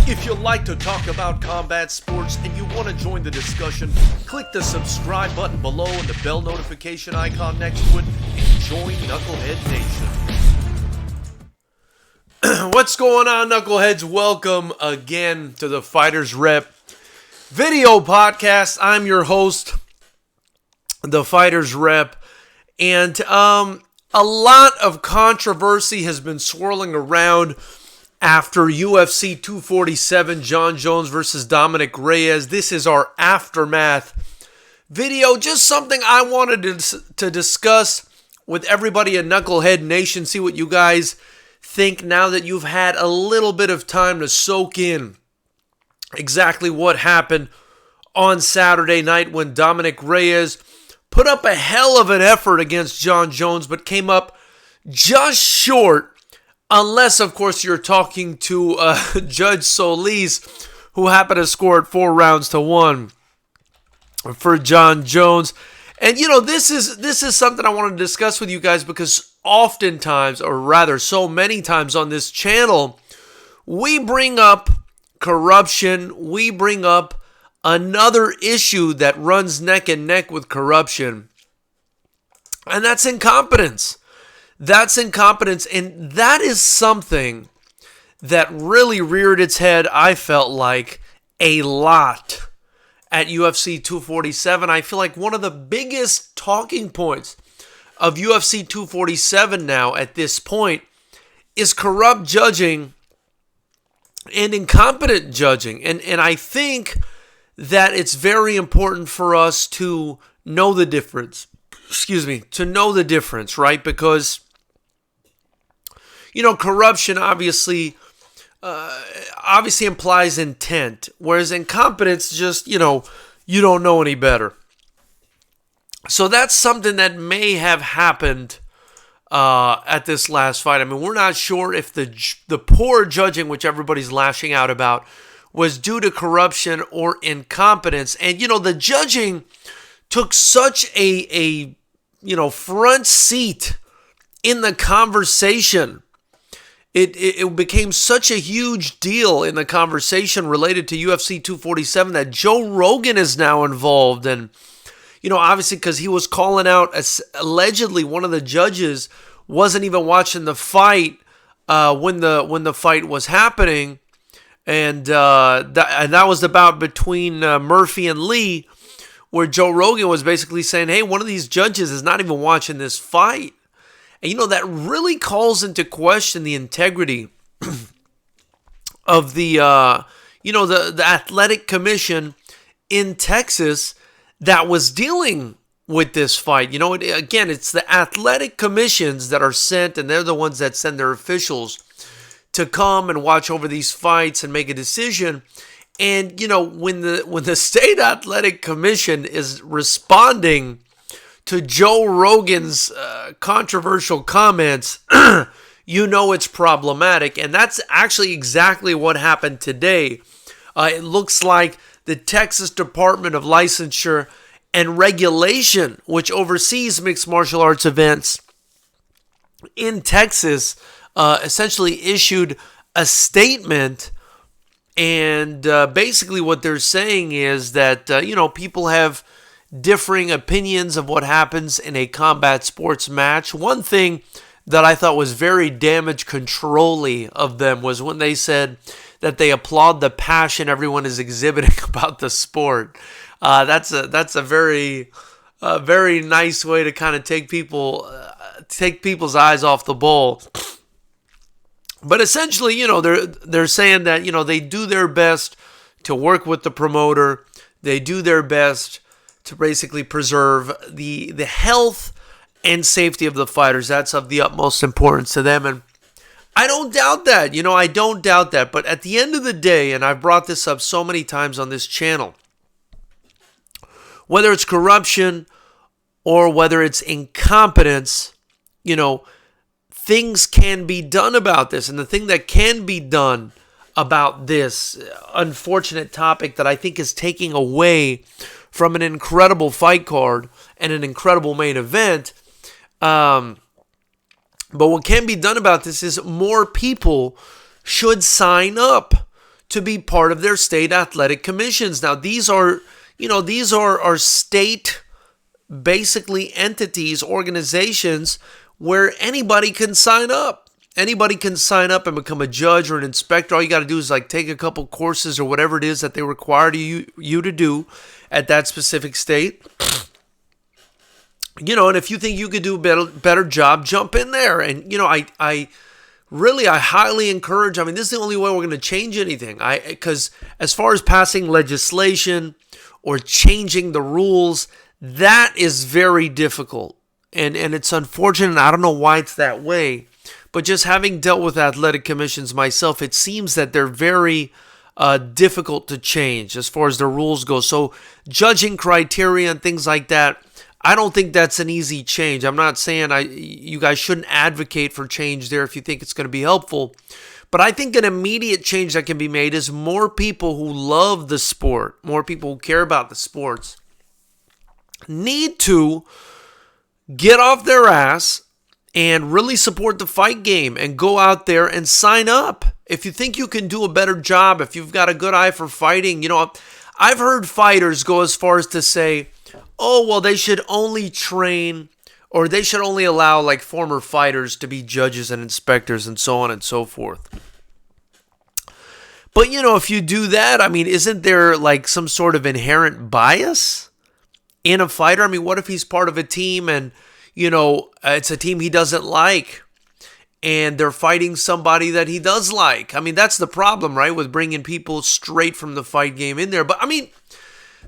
If you like to talk about combat sports and you want to join the discussion, click the subscribe button below and the bell notification icon next to it and join Knucklehead Nation. What's going on, Knuckleheads? Welcome again to the FightersRep video podcast. I'm your host, the FightersRep, and a lot of controversy has been swirling around after UFC 247, Jon Jones versus Dominick Reyes. This is our aftermath video. Just something I wanted to discuss with everybody in Knucklehead Nation. See what you guys think now that you've had a little bit of time to soak in exactly what happened on Saturday night when Dominick Reyes put up a hell of an effort against Jon Jones, but came up just short. Unless, of course, you're talking to Judge Solis, who happened to score it 4-1 for Jon Jones. And, you know, this is something I want to discuss with you guys because oftentimes, or rather so many times on this channel, we bring up corruption. We bring up another issue that runs neck and neck with corruption, and that's incompetence. That's incompetence, and that is something that really reared its head, I felt like, a lot at UFC 247. I feel like one of the biggest talking points of UFC 247 now at this point is corrupt judging and incompetent judging. And I think that it's very important for us to know the difference. To know the difference, right? Because you know, corruption obviously implies intent, whereas incompetence just, you know, you don't know any better. So that's something that may have happened at this last fight. I mean, we're not sure if the poor judging, which everybody's lashing out about, was due to corruption or incompetence. And, you know, the judging took such a front seat in the conversation. It became such a huge deal in the conversation related to UFC 247 that Joe Rogan is now involved. And, you know, obviously because he was calling out, allegedly one of the judges wasn't even watching the fight when the fight was happening. And that was the bout between Murphy and Lee, where Joe Rogan was basically saying, hey, one of these judges is not even watching this fight. And, you know, that really calls into question the integrity of the athletic commission in Texas that was dealing with this fight. You know, again, it's the athletic commissions that are sent, and they're the ones that send their officials to come and watch over these fights and make a decision. And, you know, when the state athletic commission is responding to Joe Rogan's controversial comments, you know it's problematic. And that's actually exactly what happened today. It looks like the Texas Department of Licensure and Regulation, which oversees mixed martial arts events in Texas, essentially issued a statement. And basically what they're saying is that, people have differing opinions of what happens in a combat sports match. One thing that I thought was very damage control-y of them was when they said that they applaud the passion everyone is exhibiting about the sport. That's a very nice way to kind of take people's eyes off the ball. But essentially, you know, they're saying that, you know, they do their best to work with the promoter. They do their best to basically preserve the health and safety of the fighters. That's of the utmost importance to them. And I don't doubt that. You know, I don't doubt that. But at the end of the day, and I've brought this up so many times on this channel, whether it's corruption or whether it's incompetence, you know, things can be done about this. And the thing that can be done about this unfortunate topic that I think is taking away from an incredible fight card and an incredible main event. But what can be done about this is more people should sign up to be part of their state athletic commissions. Now, these are state, basically entities, organizations where anybody can sign up. Anybody can sign up and become a judge or an inspector. All you got to do is take a couple courses or whatever it is that they require you to do at that specific state. And if you think you could do a better job, jump in there. And, I highly encourage, this is the only way we're going to change anything. Because as far as passing legislation or changing the rules, that is very difficult. And it's unfortunate. I don't know why it's that way. But just having dealt with athletic commissions myself, it seems that they're very difficult to change as far as the rules go. So judging criteria and things like that, I don't think that's an easy change. I'm not saying you guys shouldn't advocate for change there if you think it's going to be helpful. But I think an immediate change that can be made is more people who love the sport, more people who care about the sports, need to get off their ass and really support the fight game and go out there and sign up. If you think you can do a better job, if you've got a good eye for fighting, I've heard fighters go as far as to say, oh, well, they should only train or they should only allow former fighters to be judges and inspectors and so on and so forth. But, if you do that, isn't there some sort of inherent bias in a fighter? What if he's part of a team and it's a team he doesn't like, and they're fighting somebody that he does like? That's the problem, right, with bringing people straight from the fight game in there. But,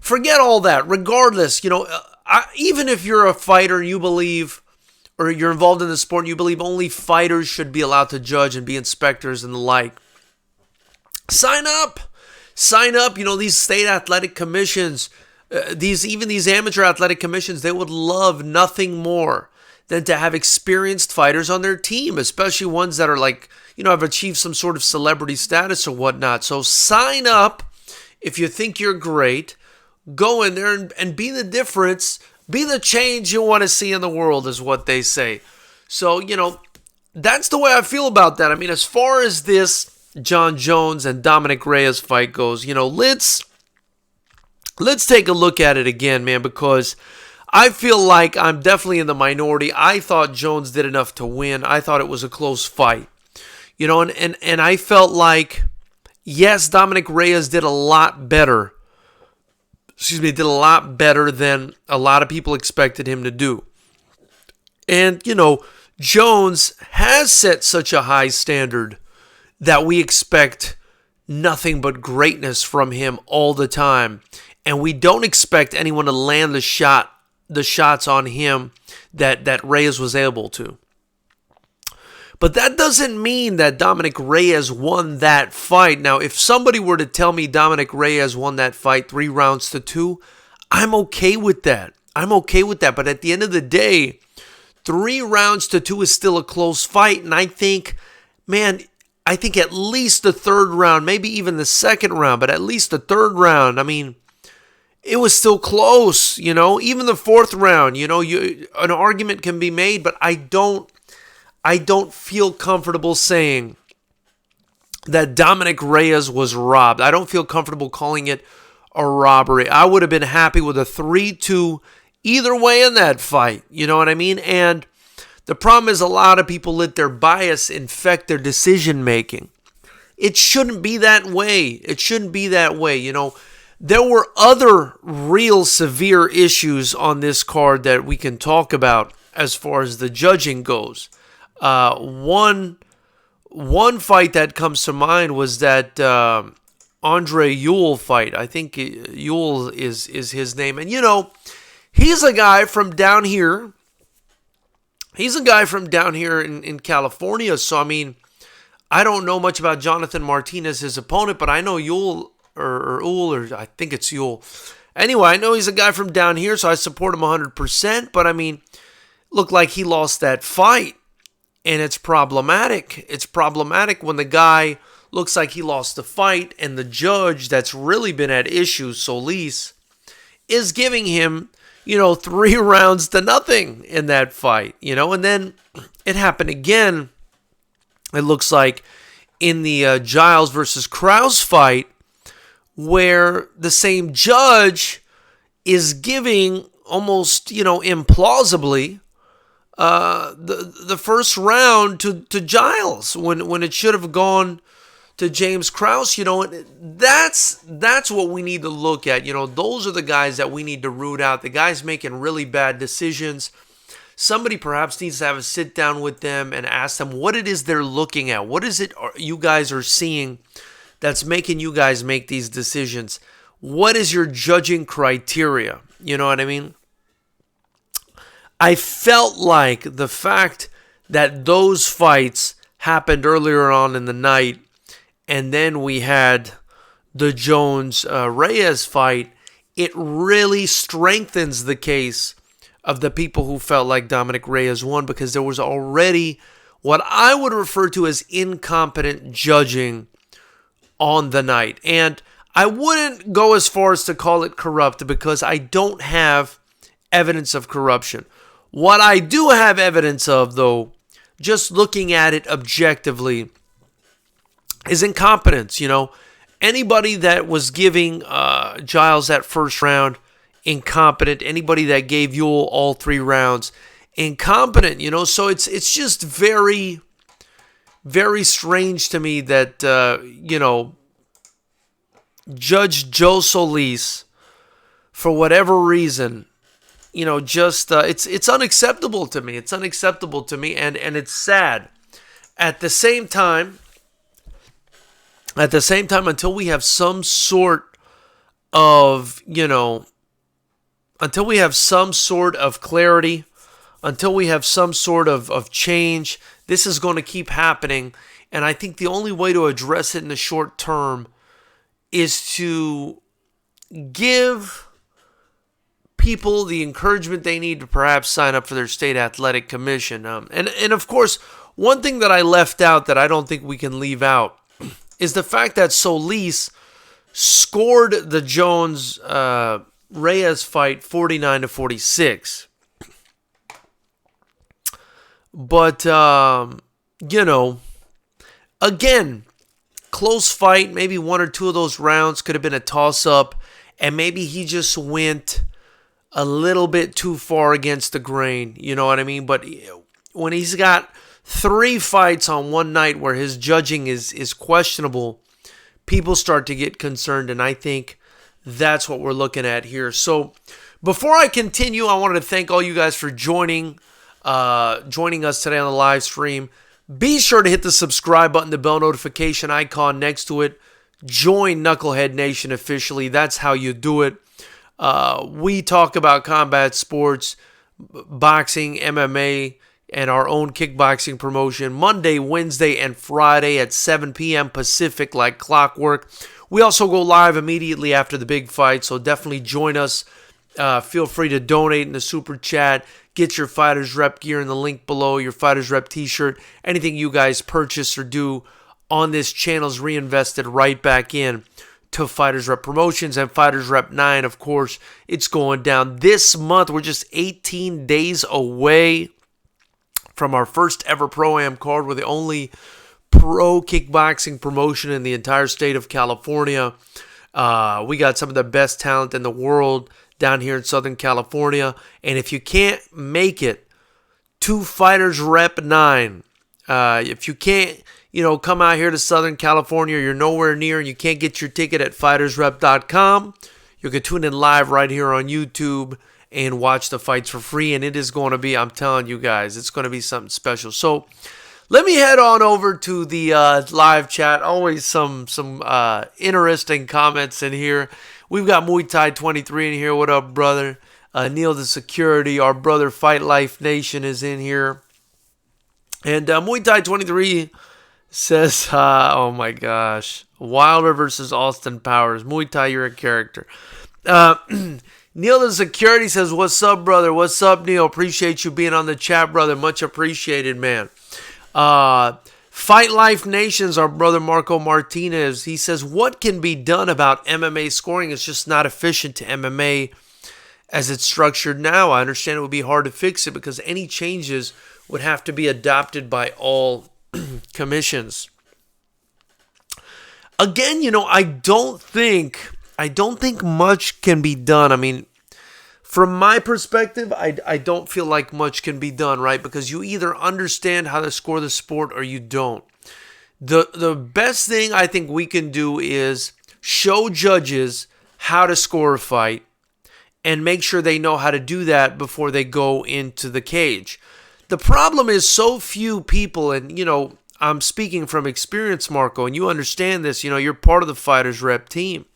forget all that. Regardless, even if you're a fighter and you believe, or you're involved in the sport and you believe only fighters should be allowed to judge and be inspectors and the like, sign up. Sign up. These state athletic commissions, these amateur athletic commissions, they would love nothing more than to have experienced fighters on their team, especially ones that are have achieved some sort of celebrity status or whatnot. So sign up if you think you're great. Go in there and be the difference, be the change you want to see in the world, is what they say. So, that's the way I feel about that. As far as this Jon Jones and Dominick Reyes fight goes, let's take a look at it again, man, because I feel like I'm definitely in the minority. I thought Jones did enough to win. I thought it was a close fight. And I felt like, yes, Dominick Reyes did a lot better. Did a lot better than a lot of people expected him to do. And, Jones has set such a high standard that we expect nothing but greatness from him all the time. And we don't expect anyone to land the shots on him that Reyes was able to. But that doesn't mean that Dominick Reyes won that fight. Now, if somebody were to tell me Dominick Reyes won that fight 3-2, I'm okay with that. But at the end of the day, 3-2 is still a close fight. And I think at least the third round, maybe even the second round, but at least the third round, it was still close, even the fourth round, an argument can be made, but I don't feel comfortable saying that Dominick Reyes was robbed. I don't feel comfortable calling it a robbery. I would have been happy with a 3-2 either way in that fight. You know what I mean? And the problem is a lot of people let their bias infect their decision making. It shouldn't be that way. There were other real severe issues on this card that we can talk about as far as the judging goes. One fight that comes to mind was that Andre Ewell fight. I think Ewell is his name. And, he's a guy from down here. He's a guy from down here in California. So, I don't know much about Jonathan Martinez, his opponent, but I know Ewell, or I think it's Ewell. Anyway, I know he's a guy from down here, so I support him 100%. But, looked like he lost that fight. And it's problematic. It's problematic when the guy looks like he lost the fight and the judge that's really been at issue, Solis, is giving him, 3-0 in that fight, and then it happened again. It looks like in the Giles versus Krause fight, where the same judge is giving almost, implausibly, the first round to Giles when it should have gone to James Krause. That's what we need to look at. Those are the guys that we need to root out. The guys making really bad decisions. Somebody perhaps needs to have a sit down with them and ask them what it is they're looking at. What is it you guys are seeing that's making you guys make these decisions? What is your judging criteria? You know what I mean? I felt like the fact that those fights happened earlier on in the night, and then we had the Jones-Reyes fight, it really strengthens the case of the people who felt like Dominick Reyes won, because there was already what I would refer to as incompetent judging on the night. And I wouldn't go as far as to call it corrupt, because I don't have evidence of corruption. What I do have evidence of, though, just looking at it objectively, is incompetence. Anybody that was giving Giles that first round, incompetent. Anybody that gave Ewell all 3 rounds, incompetent. So it's just very, very strange to me that Judge Joe Solis, for whatever reason, it's unacceptable to me. It's unacceptable to me, and it's sad. At the same time, until we have some sort of, until we have some sort of clarity, until we have some sort of change, this is going to keep happening. And I think the only way to address it in the short term is to give people the encouragement they need to perhaps sign up for their state athletic commission. And of course, one thing that I left out that I don't think we can leave out is the fact that Solis scored the Jones-Reyes fight 49-46. But, again, close fight. Maybe 1 or 2 of those rounds could have been a toss-up, and maybe he just went a little bit too far against the grain. You know what I mean? But when he's got 3 fights on one night where his judging is questionable, people start to get concerned, and I think that's what we're looking at here. So before I continue, I wanted to thank all you guys for joining us today on the live stream. Be sure to hit the subscribe button, the bell notification icon next to it. Join Knucklehead Nation officially. That's how you do it. We talk about combat sports, boxing, MMA, and our own kickboxing promotion Monday, Wednesday, and Friday at 7 p.m. Pacific like clockwork. We also go live immediately after the big fight, so definitely join us. Feel free to donate in the super chat. Get your Fighters Rep gear in the link below, your Fighters Rep t-shirt. Anything you guys purchase or do on this channel is reinvested right back in to Fighters Rep Promotions and Fighters Rep 9, of course. It's going down this month. We're just 18 days away from our first ever Pro-Am card. We're the only pro kickboxing promotion in the entire state of California. We got some of the best talent in the world down here in Southern California. And if you can't make it to Fighters Rep 9, if you can't, come out here to Southern California, you're nowhere near, and you can't get your ticket at FightersRep.com, you can tune in live right here on YouTube and watch the fights for free. And it is going to be, I'm telling you guys, it's going to be something special. So let me head on over to the live chat. Always some interesting comments in here. We've got Muay Thai 23 in here. What up, brother? Neil the Security, our brother Fight Life Nation is in here. And Muay Thai 23 says, oh my gosh, Wilder versus Austin Powers. Muay Thai, you're a character. Neil the Security says, what's up, brother? What's up, Neil? Appreciate you being on the chat, brother. Much appreciated, man. Fight Life Nations, our brother Marco Martinez, he says, what can be done about MMA scoring? It's just not efficient to MMA as it's structured now. I understand it would be hard to fix it because any changes would have to be adopted by all commissions. Again, I don't think much can be done. I mean, from my perspective, I don't feel like much can be done, right? Because you either understand how to score the sport or you don't. The best thing I think we can do is show judges how to score a fight and make sure they know how to do that before they go into the cage. The problem is so few people, and I'm speaking from experience, Marco, and you understand this. You're part of the Fighters Rep team.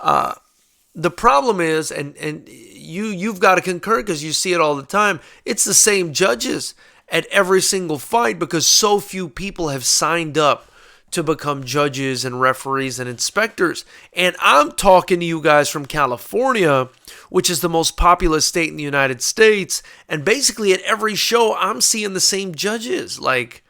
The problem is, and you've got to concur because you see it all the time, it's the same judges at every single fight because so few people have signed up to become judges and referees and inspectors. And I'm talking to you guys from California, which is the most populous state in the United States. And basically at every show, I'm seeing the same judges. Like,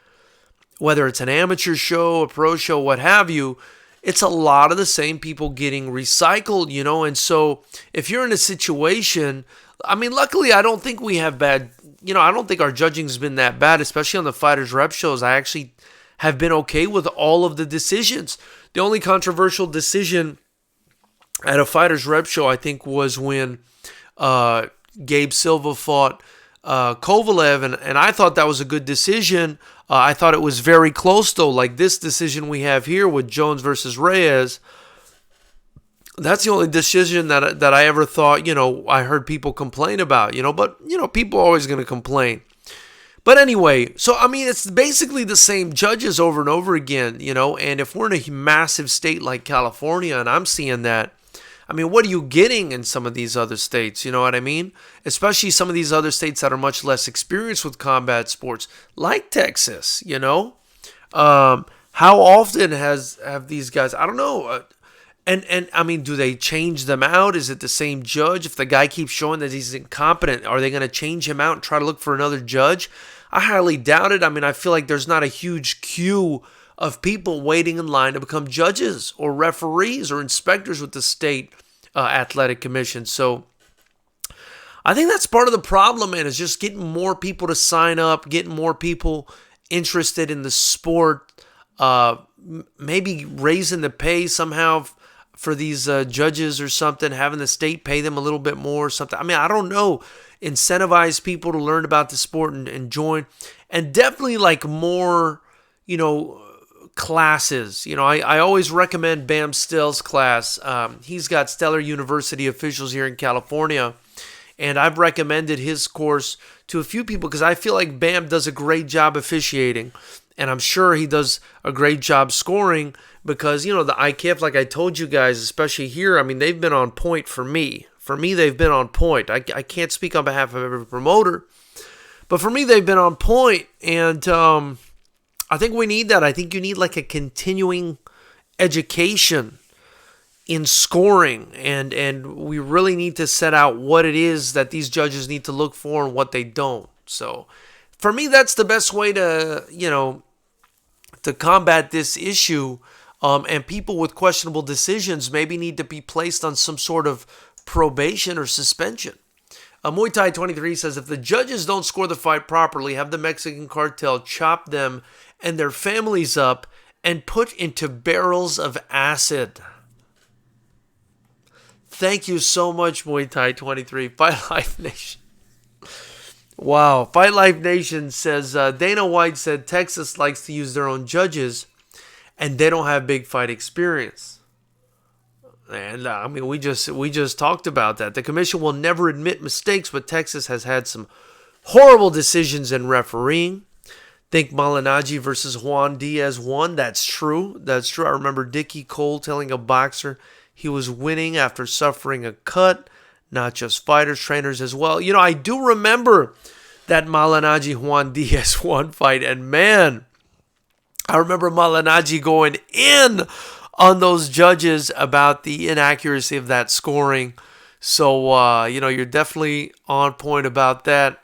whether it's an amateur show, a pro show, what have you, it's a lot of the same people getting recycled, And so if you're in a situation, I mean, luckily, I don't think we have bad, I don't think our judging's been that bad, especially on the Fighters Rep shows. I actually have been okay with all of the decisions. The only controversial decision at a Fighters Rep show, I think, was when Gabe Silva fought Kovalev, and I thought that was a good decision. I thought it was very close, though. Like this decision we have here with Jones versus Reyes, that's the only decision that I ever thought, I heard people complain about, but, people are always going to complain. But anyway, so, I mean, it's basically the same judges over and over again, and if we're in a massive state like California, and I'm seeing that, I mean, what are you getting in some of these other states? You know what I mean? Especially some of these other states that are much less experienced with combat sports, like Texas, How often have these guys, I don't know, and I mean, do they change them out? Is it the same judge? If the guy keeps showing that he's incompetent, are they going to change him out and try to look for another judge? I highly doubt it. I mean, I feel like there's not a huge queue of people waiting in line to become judges or referees or inspectors with the state athletic commission. So I think that's part of the problem, man, is just getting more people to sign up, getting more people interested in the sport, maybe raising the pay somehow for these judges or something, having the state pay them a little bit more or something. I mean, I don't know. Incentivize people to learn about the sport and join. And definitely like more, classes. I always recommend Bam Still's class. He's got Stellar University officials here in California. And I've recommended his course to a few people because I feel like Bam does a great job officiating. And I'm sure he does a great job scoring because, the IKF, like I told you guys, especially here, I mean, they've been on point for me. For me, they've been on point. I can't speak on behalf of every promoter. But for me, they've been on point. And I think we need that. I think you need like a continuing education in scoring. And we really need to set out what it is that these judges need to look for and what they don't. So for me, that's the best way to, to combat this issue. And people with questionable decisions maybe need to be placed on some sort of probation or suspension. Muay Thai 23 says, if the judges don't score the fight properly, have the Mexican cartel chop them and their families up and put into barrels of acid. Thank you so much, Muay Thai 23. Fight Life Nation. Wow. Fight Life Nation says, Dana White said Texas likes to use their own judges and they don't have big fight experience. And I mean, we just talked about that. The commission will never admit mistakes, but Texas has had some horrible decisions in refereeing. Think Malignaggi versus Juan Diaz won. That's true. That's true. I remember Dickie Cole telling a boxer he was winning after suffering a cut. Not just fighters, trainers as well. I do remember that Malignaggi Juan Diaz won fight, and man, I remember Malignaggi going in on those judges about the inaccuracy of that scoring. So, you're definitely on point about that,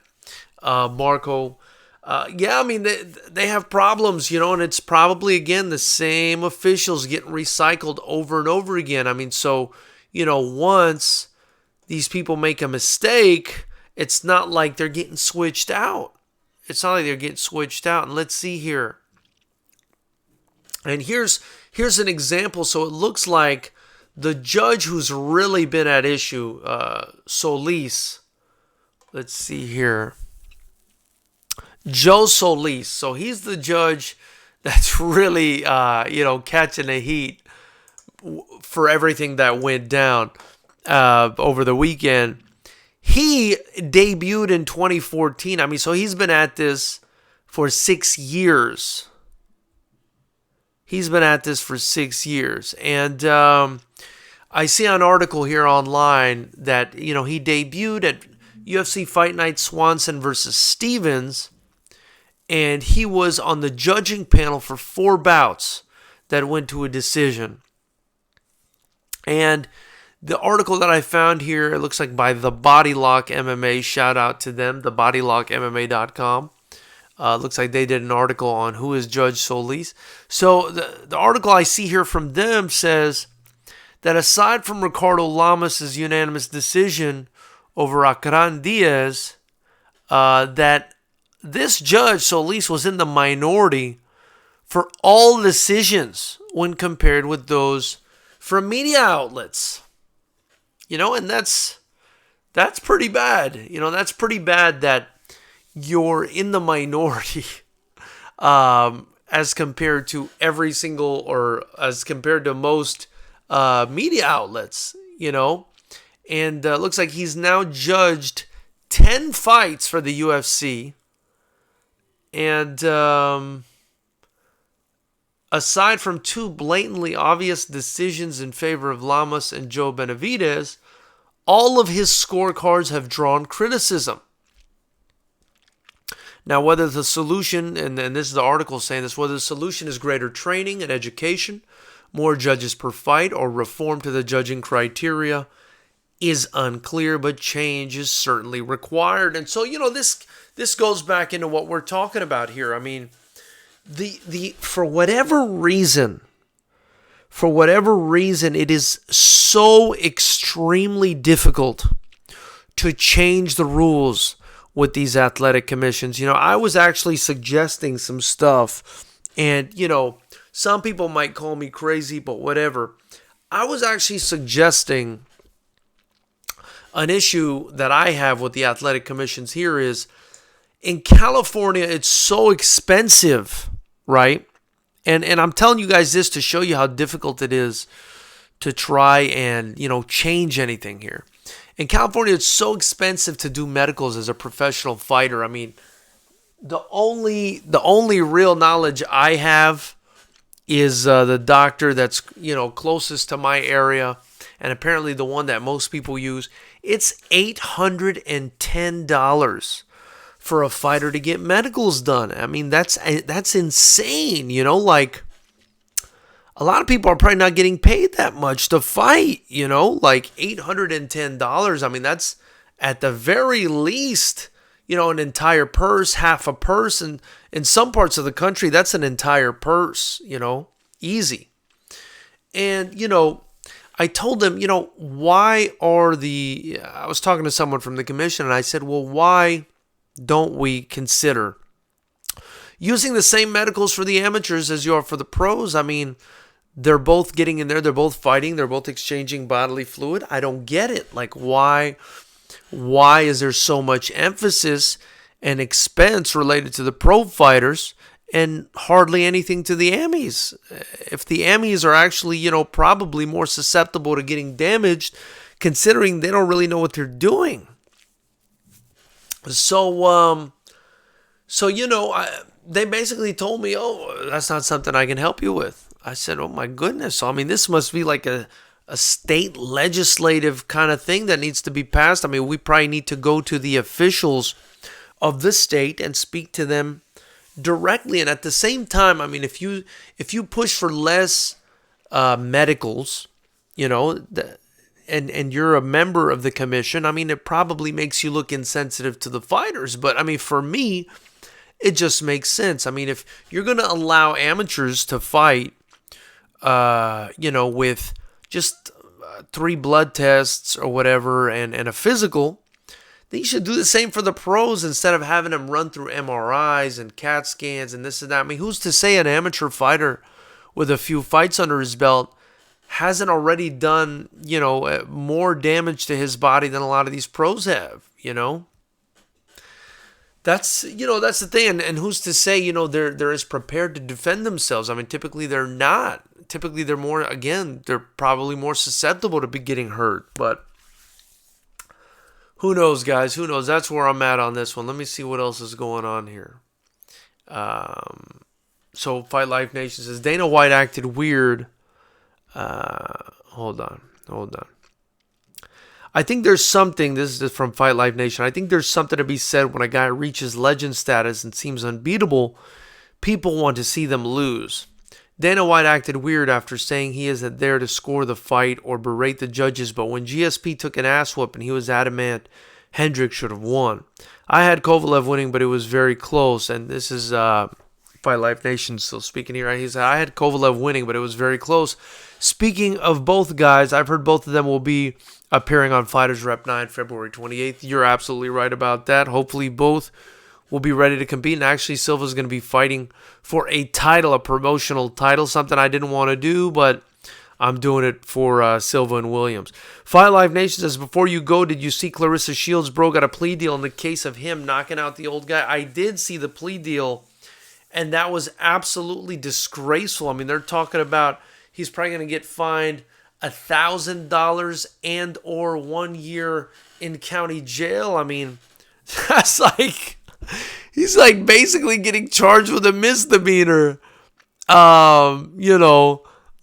Marco. Yeah, I mean, they have problems, and it's probably, again, the same officials getting recycled over and over again. I mean, so, once these people make a mistake, it's not like they're getting switched out. And let's see here. And here's here's an example. So it looks like the judge who's really been at issue, Solis. Let's see here. Joe Solis. So he's the judge that's really, catching the heat for everything that went down over the weekend. He debuted in 2014. I mean, so he's been at this for 6 years. He's been at this for 6 years. And I see an article here online that, he debuted at UFC Fight Night Swanson versus Stevens. And he was on the judging panel for 4 bouts that went to a decision. And the article that I found here, it looks like by the Body Lock MMA. Shout out to them, thebodylockmma.com. Looks like they did an article on who is Judge Solis. So the article I see here from them says that aside from Ricardo Lamas' unanimous decision over Akran Diaz, that this judge, Solis, was in the minority for all decisions when compared with those from media outlets. And that's pretty bad. That's pretty bad that you're in the minority as compared to every single, or as compared to most media outlets, And looks like he's now judged 10 fights for the UFC. And aside from 2 blatantly obvious decisions in favor of Lamas and Joe Benavidez, all of his scorecards have drawn criticism. Now, whether the solution, and this is the article saying this, whether the solution is greater training and education, more judges per fight, or reform to the judging criteria is unclear, but change is certainly required. And so, this goes back into what we're talking about here. I mean, for whatever reason, it is so extremely difficult to change the rules with these athletic commissions. I was actually suggesting some stuff, and, some people might call me crazy, but whatever. I was actually suggesting an issue that I have with the athletic commissions here is, in California, it's so expensive, right? And I'm telling you guys this to show you how difficult it is to try and, change anything here. In California, it's so expensive to do medicals as a professional fighter. I mean, the only real knowledge I have is the doctor that's, closest to my area, and apparently the one that most people use. It's $810 for a fighter to get medicals done. I mean, that's insane, like a lot of people are probably not getting paid that much to fight, like $810. I mean, that's at the very least, an entire purse, half a purse, and in some parts of the country, that's an entire purse, easy. And, I told them, I was talking to someone from the commission, and I said, well, why don't we consider using the same medicals for the amateurs as you are for the pros? I mean, they're both getting in there, they're both fighting, they're both exchanging bodily fluid. I don't get it. Like, why is there so much emphasis and expense related to the pro fighters and hardly anything to the amies? If the amies are actually, probably more susceptible to getting damaged, considering they don't really know what they're doing. So, they basically told me, oh, that's not something I can help you with. I said, oh my goodness. So, I mean, this must be like a state legislative kind of thing that needs to be passed. I mean, we probably need to go to the officials of the state and speak to them directly. And at the same time, I mean, if you push for less medicals, and you're a member of the commission, I mean, it probably makes you look insensitive to the fighters. But, I mean, for me, it just makes sense. I mean, if you're going to allow amateurs to fight, with just 3 blood tests or whatever and a physical, then you should do the same for the pros instead of having them run through MRIs and CAT scans and this and that. I mean, who's to say an amateur fighter with a few fights under his belt hasn't already done, more damage to his body than a lot of these pros have, That's the thing, and who's to say they're as prepared to defend themselves? I mean, typically they're not. Typically they're more, again, they're probably more susceptible to be getting hurt. But who knows, guys? Who knows? That's where I'm at on this one. Let me see what else is going on here. So Fight Life Nation says Dana White acted weird. Hold on. I think there's something, this is from Fight Life Nation, I think there's something to be said when a guy reaches legend status and seems unbeatable, people want to see them lose. Dana White acted weird after saying he isn't there to score the fight or berate the judges, but when GSP took an ass whooping, he was adamant Hendricks should have won. I had Kovalev winning, but it was very close, and this is Fight Life Nation still speaking here. He said, I had Kovalev winning, but it was very close. Speaking of both guys, I've heard both of them will be appearing on FightersRep 9, February 28th. You're absolutely right about that. Hopefully both will be ready to compete. And actually, Silva's going to be fighting for a title, a promotional title, something I didn't want to do, but I'm doing it for Silva and Williams. Fight Life Nation says, before you go, did you see Clarissa Shields, bro, got a plea deal in the case of him knocking out the old guy? I did see the plea deal, and that was absolutely disgraceful. I mean, they're talking about he's probably going to get fined $1,000 and or 1 year in county jail. I mean, that's like, he's like basically getting charged with a misdemeanor.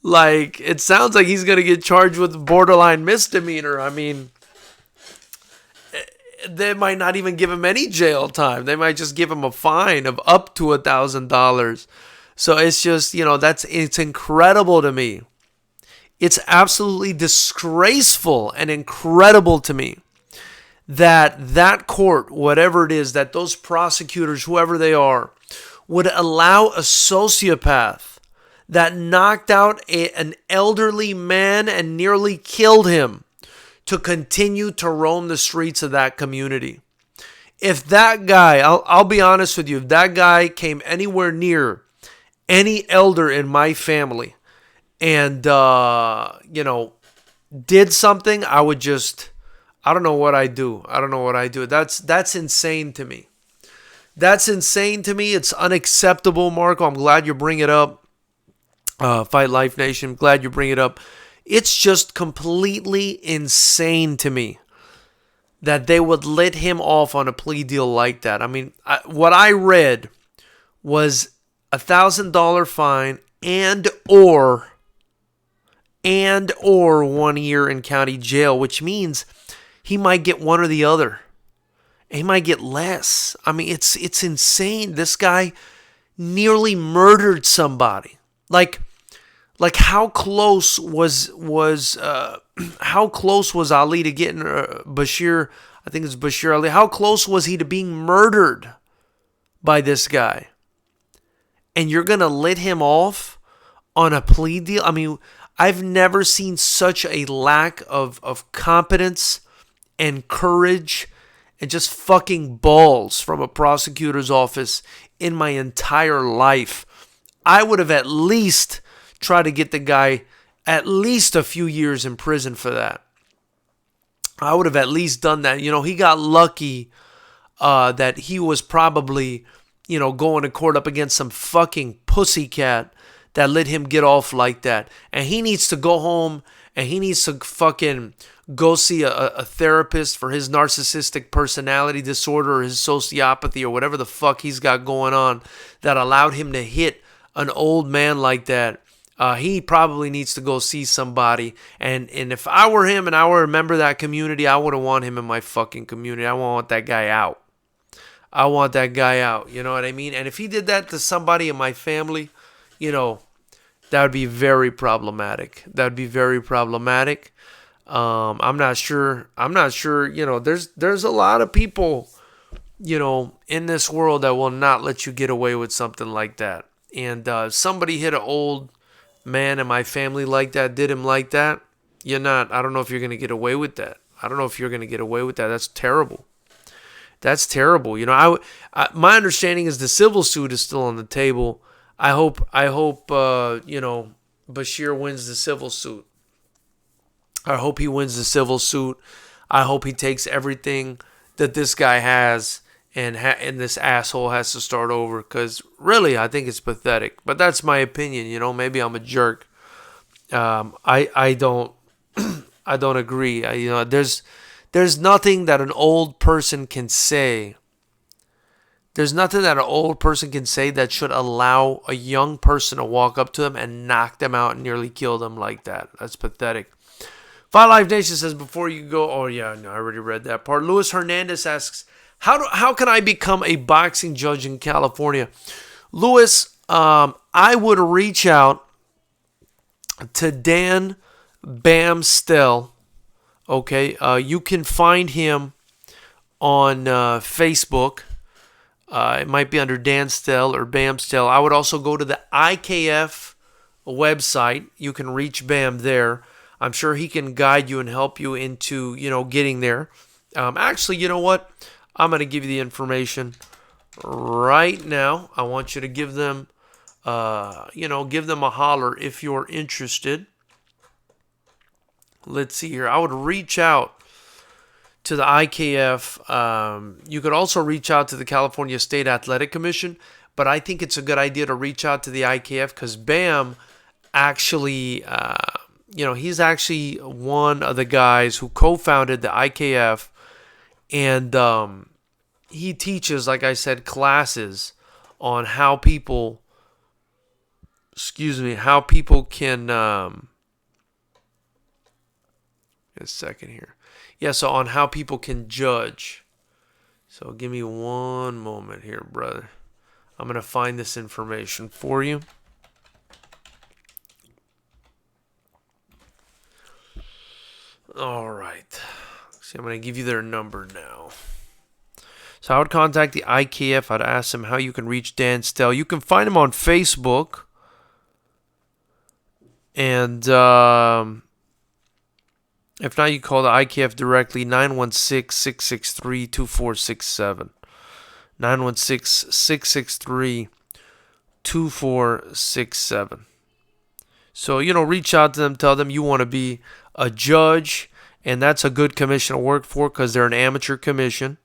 Like it sounds like he's going to get charged with borderline misdemeanor. I mean, they might not even give him any jail time. They might just give him a fine of up to $1,000. So it's just, it's incredible to me. It's absolutely disgraceful and incredible to me that court, whatever it is, that those prosecutors, whoever they are, would allow a sociopath that knocked out an elderly man and nearly killed him to continue to roam the streets of that community. If that guy, I'll be honest with you, if that guy came anywhere near any elder in my family and, did something, I would just, I don't know what I'd do. That's insane to me. That's insane to me. It's unacceptable, Marco. I'm glad you bring it up. Fight Life Nation, glad you bring it up. It's just completely insane to me that they would let him off on a plea deal like that. I mean, what I read was $1,000 fine and or 1 year in county jail, which means he might get one or the other. He might get less. I mean, it's insane. This guy nearly murdered somebody. Like how close was Ali to getting Bashir? I think it's Bashir Ali. How close was he to being murdered by this guy? And you're gonna let him off on a plea deal? I mean, I've never seen such a lack of competence and courage and just fucking balls from a prosecutor's office in my entire life. I would have at least tried to get the guy at least a few years in prison for that. I would have at least done that. He got lucky that he was probably, going to court up against some fucking pussycat that let him get off like that. And he needs to go home and he needs to fucking go see a therapist for his narcissistic personality disorder or his sociopathy or whatever the fuck he's got going on that allowed him to hit an old man like that. He probably needs to go see somebody. And if I were him and I were a member of that community, I wouldn't want him in my fucking community. I want that guy out. I want that guy out. You know what I mean? And if he did that to somebody in my family, that would be very problematic. I'm not sure. There's a lot of people, in this world that will not let you get away with something like that. And somebody hit an old man in my family like that, did him like that. I don't know if you're going to get away with that. That's terrible. My understanding is the civil suit is still on the table. I hope Bashir wins the civil suit. I hope he wins the civil suit. I hope he takes everything that this guy has, and this asshole has to start over. Because really, I think it's pathetic. But that's my opinion. Maybe I'm a jerk. I don't I don't agree. There's nothing that an old person can say. There's nothing that an old person can say that should allow a young person to walk up to them and knock them out and nearly kill them like that. That's pathetic. Fight Live Nation says, before you go, oh yeah, no, I already read that part. Luis Hernandez asks, how can I become a boxing judge in California? Luis, I would reach out to Dan Bam Stell. Okay, you can find him on Facebook. It might be under Dan Stell or Bam Stell. I would also go to the IKF website. You can reach Bam there. I'm sure he can guide you and help you into, getting there. Actually, you know what? I'm going to give you the information right now. I want you to give them, give them a holler if you're interested. Let's see here. I would reach out to the IKF. You could also reach out to the California State Athletic Commission, but I think it's a good idea to reach out to the IKF because Bam actually, he's actually one of the guys who co-founded the IKF, and he teaches, like I said, classes on how people can, a second here. Yeah, so on how people can judge. So give me one moment here, brother. I'm going to find this information for you. All right. See, I'm going to give you their number now. So I would contact the IKF. I'd ask them how you can reach Dan Stell. You can find him on Facebook. And if not, you call the IKF directly, 916-663-2467. 916-663-2467. So, reach out to them, tell them you want to be a judge, and that's a good commission to work for because they're an amateur commission,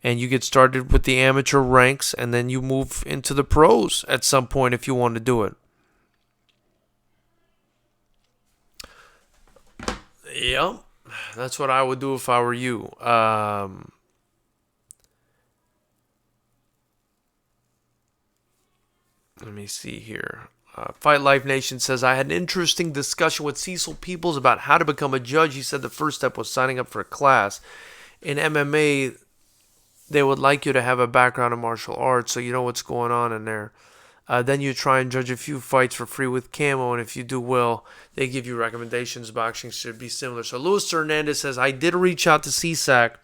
and you get started with the amateur ranks, and then you move into the pros at some point if you want to do it. Yep, that's what I would do if I were you. Let me see here. Fight Life Nation says, I had an interesting discussion with Cecil Peoples about how to become a judge. He said the first step was signing up for a class. In MMA, they would like you to have a background in martial arts, so you know what's going on in there. Then you try and judge a few fights for free with camo, and if you do well, they give you recommendations. Boxing should be similar. So Luis Hernandez says, I did reach out to CSAC,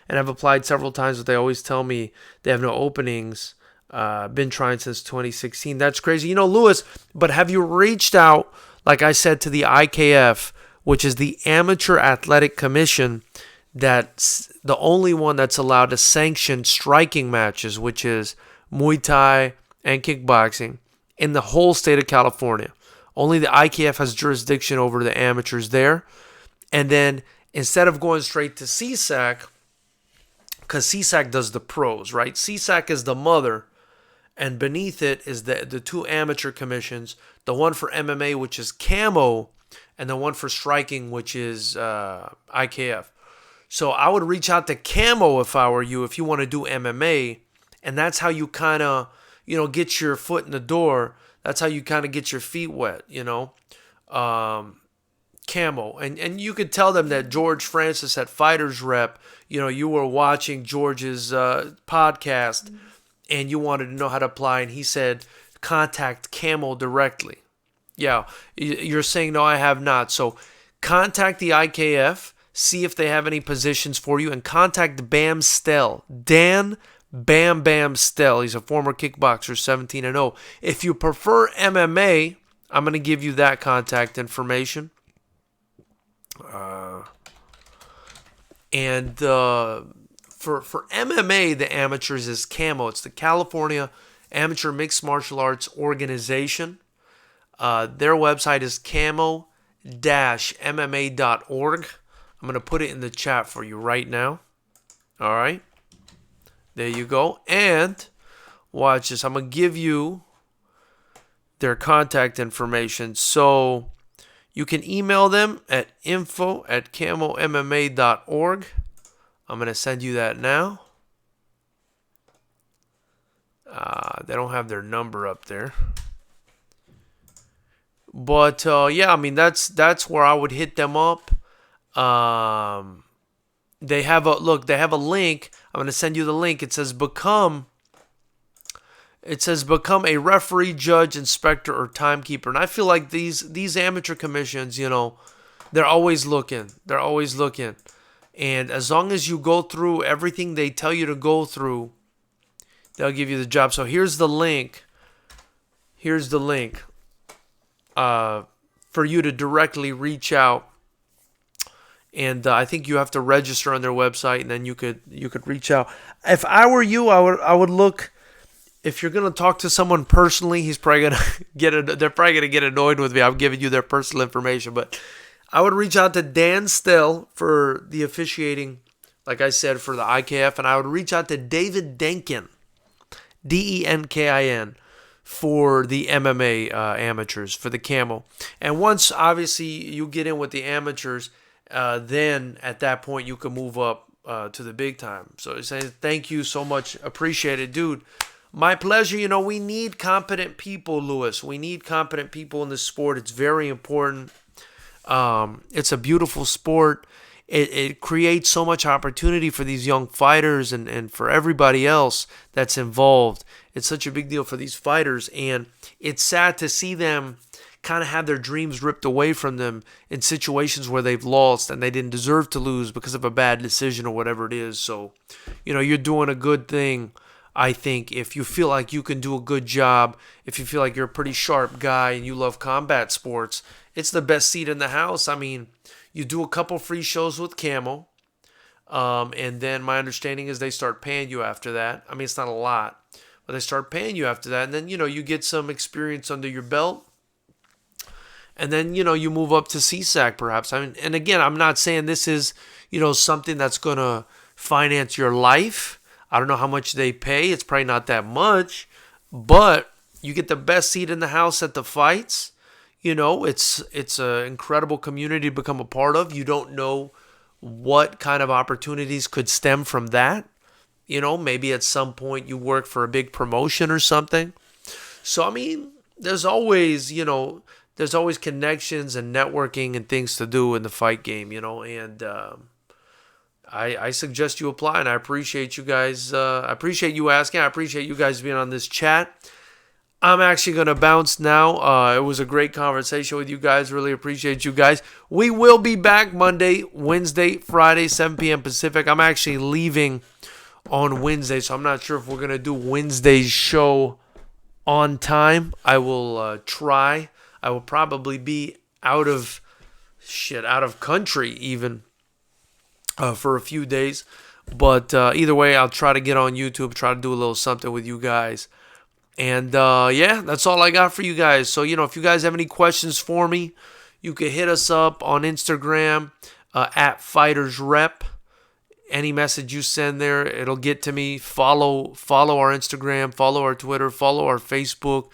and I've applied several times, but they always tell me they have no openings. Been trying since 2016. That's crazy. Luis, but have you reached out, like I said, to the IKF, which is the Amateur Athletic Commission, that's the only one that's allowed to sanction striking matches, which is Muay Thai and kickboxing in the whole state of California. Only the IKF has jurisdiction over the amateurs there. And then instead of going straight to CSAC, because CSAC does the pros, right? CSAC is the mother, and beneath it is the two amateur commissions, the one for MMA, which is camo, and the one for striking, which is IKF. So I would reach out to camo if I were you, if you want to do MMA, and that's how you kind of, get your foot in the door. That's how you kind of get your feet wet, camo. And you could tell them that George Francis at FightersRep, you were watching George's podcast and you wanted to know how to apply, and he said, contact camo directly. Yeah, you're saying, no, I have not. So contact the IKF, see if they have any positions for you, and contact Bam Stell. Dan Bam Stell. He's a former kickboxer, 17-0. If you prefer MMA, I'm going to give you that contact information. For MMA, the amateurs is camo. It's the California amateur mixed martial arts organization. Their website is camo-mma.org. I'm going to put it in the chat for you right now. All right. There you go. And watch this. I'm going to give you their contact information. So you can email them at info@camomma.org. I'm going to send you that now. They don't have their number up there. But yeah, I mean that's where I would hit them up. They have a link. I'm going to send you the link. It says become a referee, judge, inspector, or timekeeper. And I feel like these amateur commissions, they're always looking. They're always looking. And as long as you go through everything they tell you to go through, they'll give you the job. So here's the link. Here's the link for you to directly reach out. And I think you have to register on their website, and then you could reach out. If I were you, I would look. If you're gonna talk to someone personally, they're probably gonna get annoyed with me. I'm giving you their personal information, but I would reach out to Dan Stell for the officiating, like I said, for the IKF, and I would reach out to David Denkin, Denkin, for the MMA amateurs, for the camo. And once, obviously, you get in with the amateurs, then at that point you can move up to the big time. So saying thank you so much, appreciate it, dude. My pleasure. We need competent people, Lewis. We need competent people in this sport. It's very important. It's a beautiful sport. It creates so much opportunity for these young fighters and for everybody else that's involved. It's such a big deal for these fighters, and it's sad to see them kind of have their dreams ripped away from them in situations where they've lost and they didn't deserve to lose because of a bad decision or whatever it is. So, you're doing a good thing, I think, if you feel like you can do a good job, if you feel like you're a pretty sharp guy and you love combat sports, it's the best seat in the house. I mean, you do a couple free shows with Camo, and then my understanding is they start paying you after that. I mean, it's not a lot, but they start paying you after that, and then, you get some experience under your belt. And then, you move up to CSAC perhaps. I mean, and again, I'm not saying this is, something that's going to finance your life. I don't know how much they pay. It's probably not that much. But you get the best seat in the house at the fights. It's an incredible community to become a part of. You don't know what kind of opportunities could stem from that. Maybe at some point you work for a big promotion or something. So, I mean, there's always connections and networking and things to do in the fight game, and I suggest you apply, and I appreciate you guys. I appreciate you asking. I appreciate you guys being on this chat. I'm actually going to bounce now. It was a great conversation with you guys. Really appreciate you guys. We will be back Monday, Wednesday, Friday, 7 p.m. Pacific. I'm actually leaving on Wednesday, so I'm not sure if we're going to do Wednesday's show on time. I will try. I will probably be out of country even for a few days. But either way, I'll try to get on YouTube, try to do a little something with you guys. And yeah, that's all I got for you guys. So, if you guys have any questions for me, you can hit us up on Instagram at FightersRep. Any message you send there, it'll get to me. Follow our Instagram, follow our Twitter, follow our Facebook.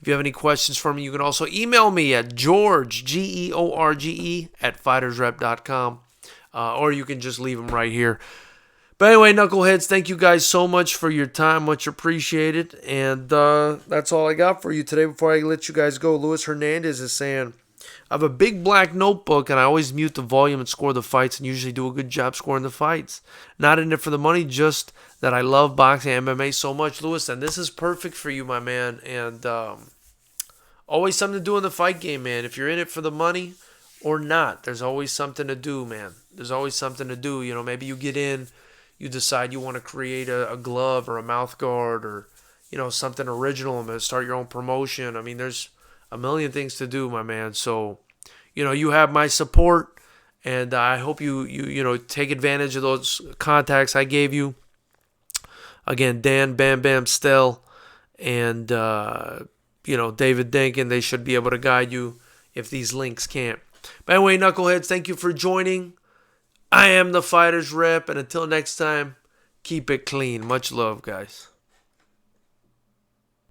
If you have any questions for me, you can also email me at George, George, at FightersRep.com. Or you can just leave them right here. But anyway, Knuckleheads, thank you guys so much for your time. Much appreciated. And that's all I got for you today. Before I let you guys go, Luis Hernandez is saying, I have a big black notebook, and I always mute the volume and score the fights, and usually do a good job scoring the fights. Not in it for the money, just that I love boxing and MMA so much, Luis. And this is perfect for you, my man. And always something to do in the fight game, man. If you're in it for the money or not, there's always something to do, man. There's always something to do. Maybe you get in, you decide you want to create a glove or a mouth guard or, something original and start your own promotion. I mean, there's a million things to do, my man. So, you have my support, and I hope you take advantage of those contacts I gave you. Again, Dan Bam Bam Stell and David Denkin. They should be able to guide you if these links can't. But anyway, Knuckleheads, thank you for joining. I am the Fighters Rep, and until next time, keep it clean. Much love, guys.